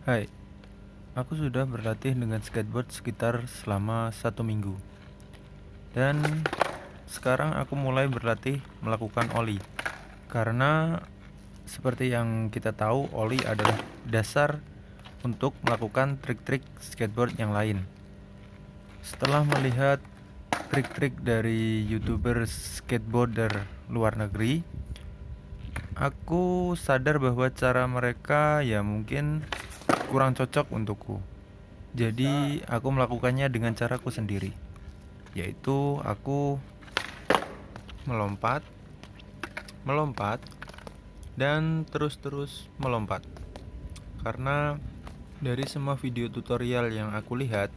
Hai, aku sudah berlatih dengan skateboard sekitar selama 1 minggu. Dan sekarang aku mulai berlatih melakukan ollie. Karena seperti yang kita tahu, ollie adalah dasar untuk melakukan trik-trik skateboard yang lain. Setelah melihat trik-trik dari YouTuber skateboarder luar negeri, aku sadar bahwa cara mereka ya mungkin kurang cocok untukku. Jadi aku melakukannya dengan caraku sendiri, yaitu aku melompat, melompat, dan terus-terus melompat. Karena dari semua video tutorial yang aku lihat,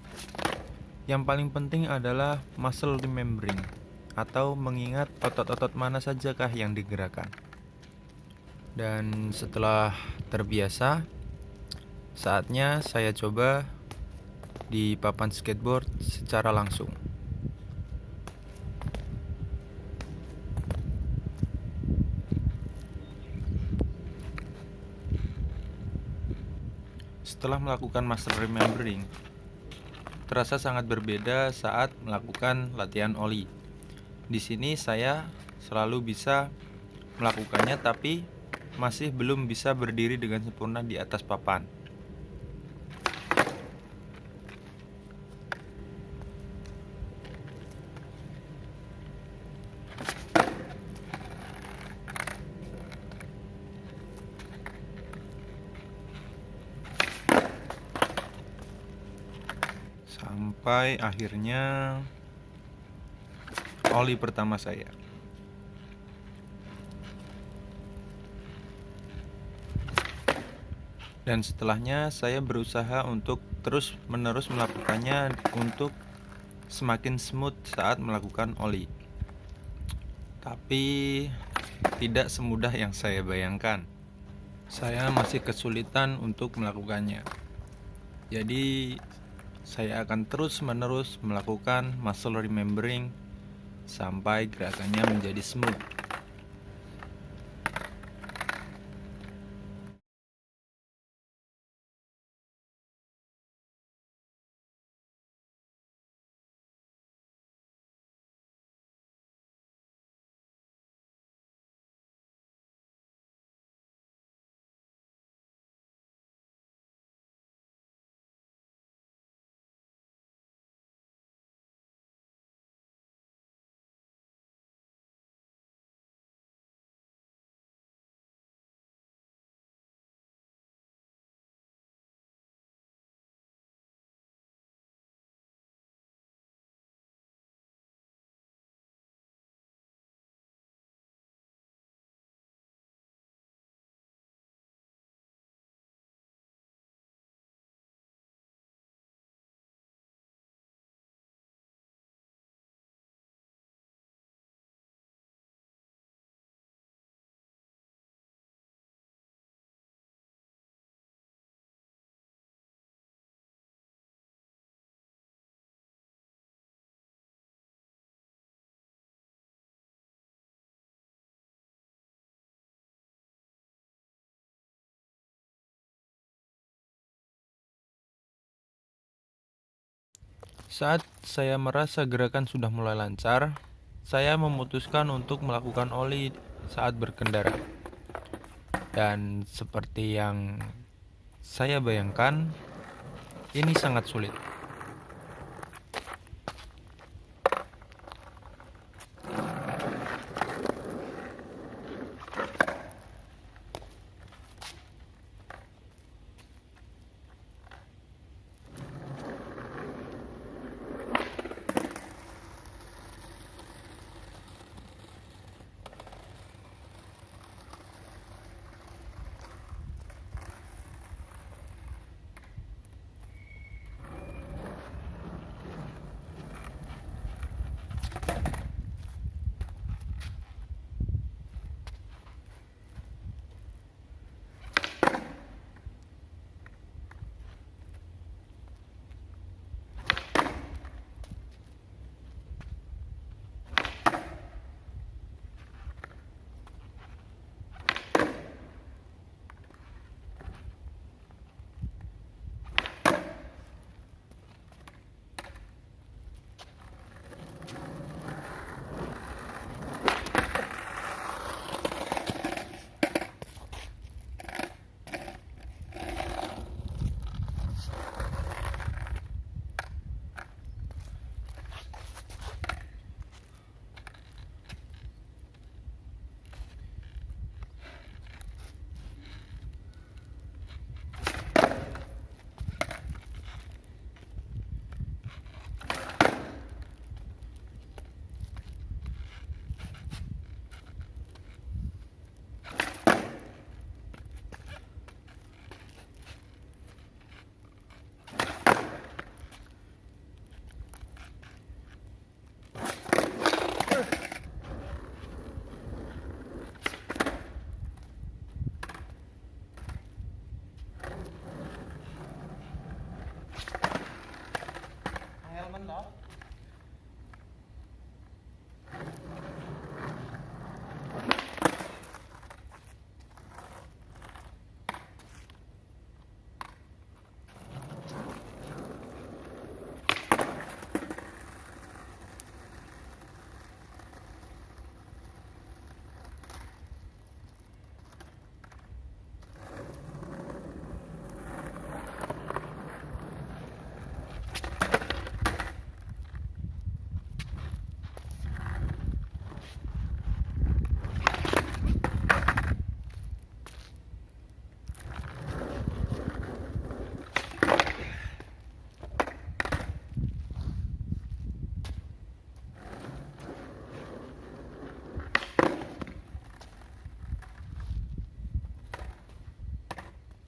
yang paling penting adalah muscle remembering, atau mengingat otot-otot mana sajakah yang digerakkan. Dan setelah terbiasa, saatnya saya coba di papan skateboard secara langsung. Setelah melakukan muscle remembering, terasa sangat berbeda saat melakukan latihan ollie. Di sini saya selalu bisa melakukannya, tapi masih belum bisa berdiri dengan sempurna di atas papan. Sampai akhirnya ollie pertama saya. Dan setelahnya saya berusaha untuk terus-menerus melakukannya untuk semakin smooth saat melakukan ollie. Tapi tidak semudah yang saya bayangkan. Saya masih kesulitan untuk melakukannya. Jadi saya akan terus-menerus melakukan muscle remembering sampai gerakannya menjadi smooth. Saat saya merasa gerakan sudah mulai lancar, saya memutuskan untuk melakukan ollie saat berkendara. Dan seperti yang saya bayangkan, ini sangat sulit.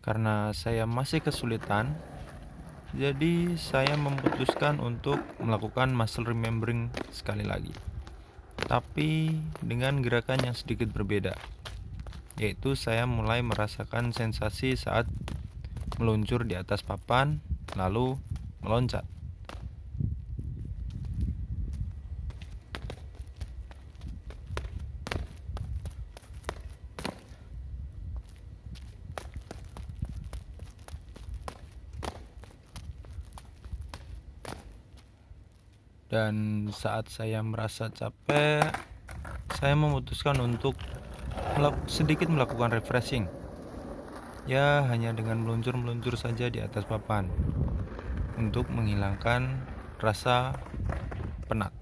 Karena saya masih kesulitan, jadi saya memutuskan untuk melakukan muscle remembering sekali lagi. Tapi dengan gerakan yang sedikit berbeda, yaitu saya mulai merasakan sensasi saat meluncur di atas papan, lalu meloncat. Dan saat saya merasa capek, saya memutuskan untuk sedikit melakukan refreshing. Ya, hanya dengan meluncur-meluncur saja di atas papan untuk menghilangkan rasa penat.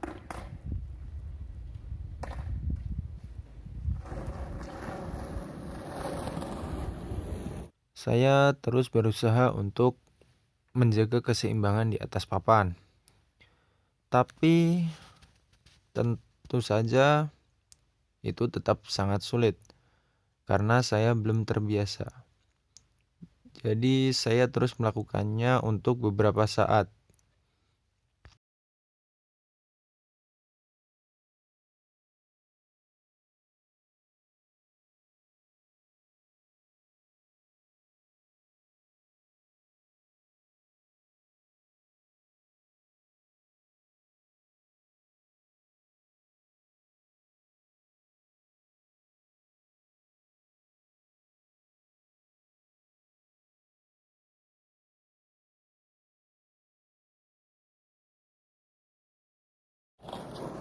Saya terus berusaha untuk menjaga keseimbangan di atas papan. Tapi tentu saja itu tetap sangat sulit karena saya belum terbiasa. Jadi saya terus melakukannya untuk beberapa saat.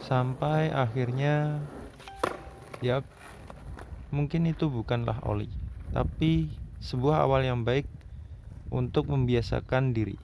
Sampai akhirnya, ya mungkin itu bukanlah oli, tapi sebuah awal yang baik untuk membiasakan diri.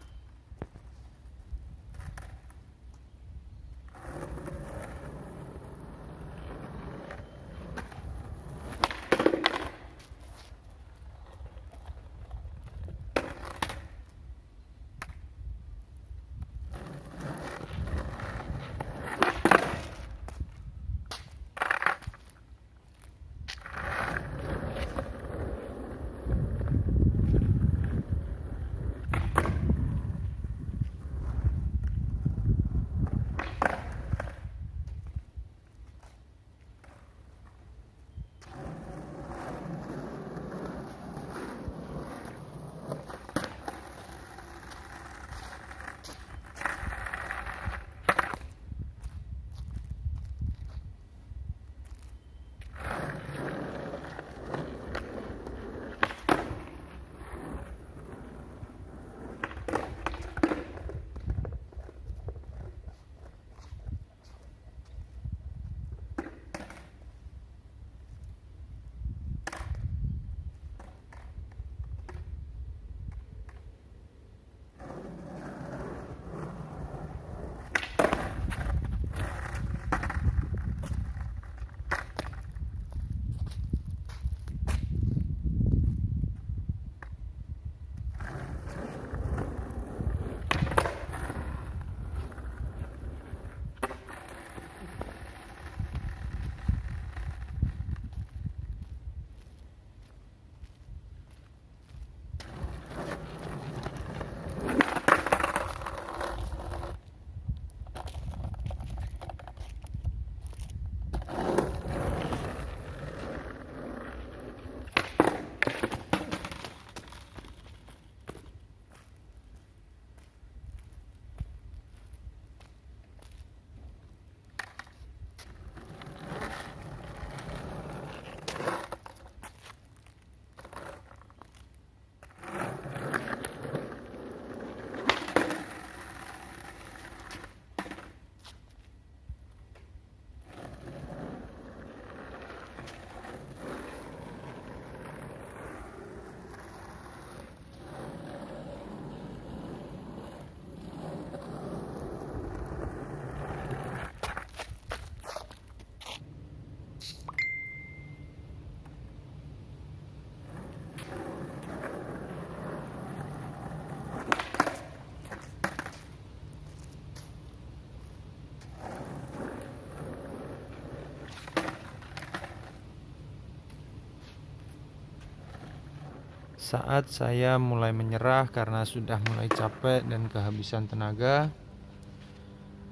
Saat saya mulai menyerah karena sudah mulai capek dan kehabisan tenaga,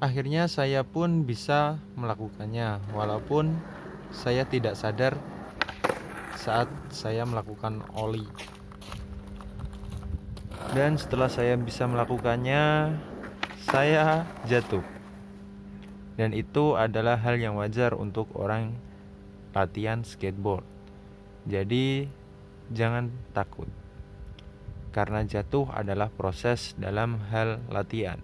akhirnya saya pun bisa melakukannya, walaupun saya tidak sadar saat saya melakukan ollie. Dan setelah saya bisa melakukannya, saya jatuh. Dan itu adalah hal yang wajar untuk orang latihan skateboard. Jadi, jangan takut. Karena jatuh adalah proses dalam hal latihan.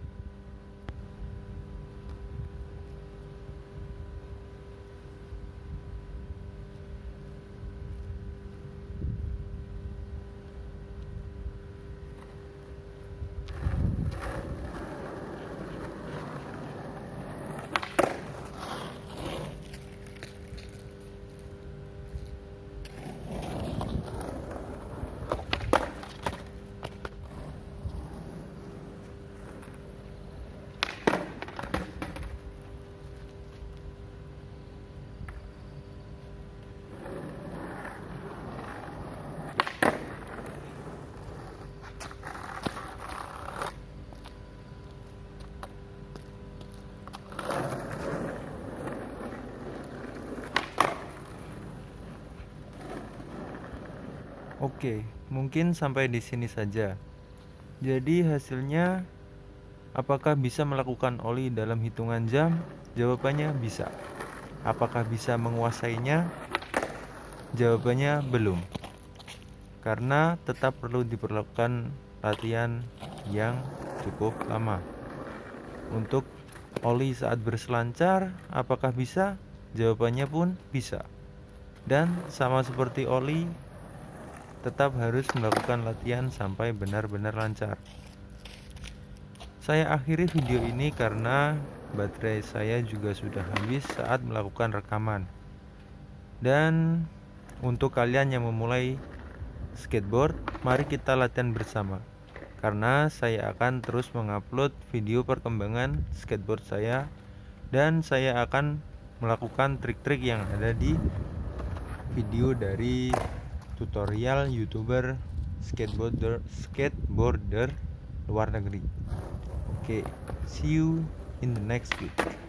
Oke, mungkin sampai di sini saja. Jadi hasilnya, apakah bisa melakukan ollie dalam hitungan jam? Jawabannya bisa. Apakah bisa menguasainya? Jawabannya belum. Karena tetap perlu diperlakukan latihan yang cukup lama. Untuk ollie saat berselancar, apakah bisa? Jawabannya pun bisa. Dan sama seperti ollie, tetap harus melakukan latihan sampai benar-benar lancar. Saya akhiri video ini karena baterai saya juga sudah habis saat melakukan rekaman. Dan untuk kalian yang memulai skateboard, mari kita latihan bersama. Karena saya akan terus mengupload video perkembangan skateboard saya, dan saya akan melakukan trik-trik yang ada di video dari tutorial YouTuber skateboarder luar negeri. Oke, see you in the next video.